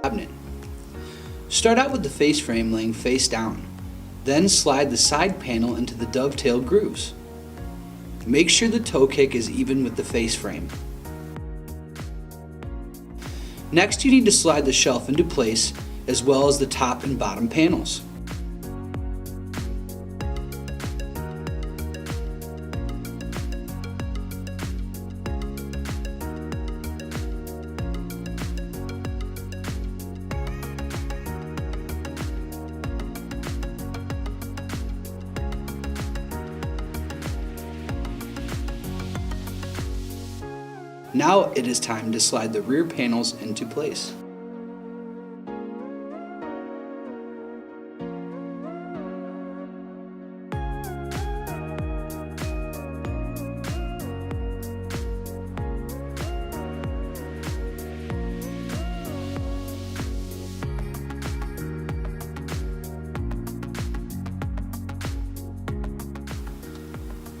cabinet. Start out with the face frame laying face down. Then slide the side panel into the dovetail grooves. Make sure the toe kick is even with the face frame. Next, you need to slide the shelf into place as well as the top and bottom panels. Now it is time to slide the rear panels into place.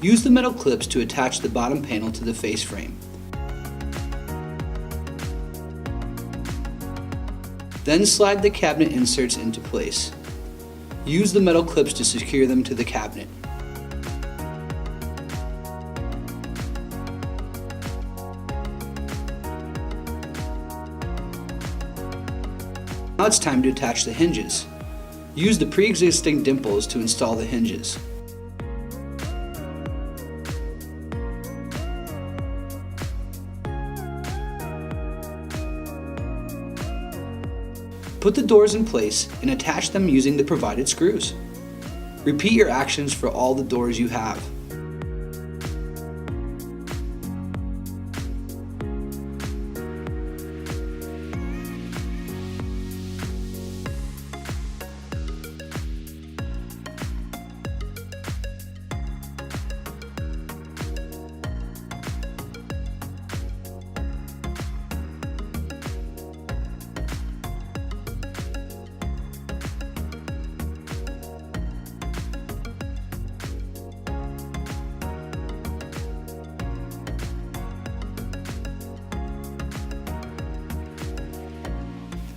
Use the metal clips to attach the bottom panel to the face frame. Then slide the cabinet inserts into place. Use the metal clips to secure them to the cabinet. Now it's time to attach the hinges. Use the pre-existing dimples to install the hinges. Put the doors in place and attach them using the provided screws. Repeat your actions for all the doors you have.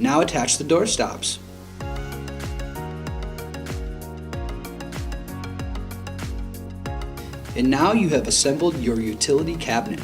Now attach the door stops. And now you have assembled your utility cabinet.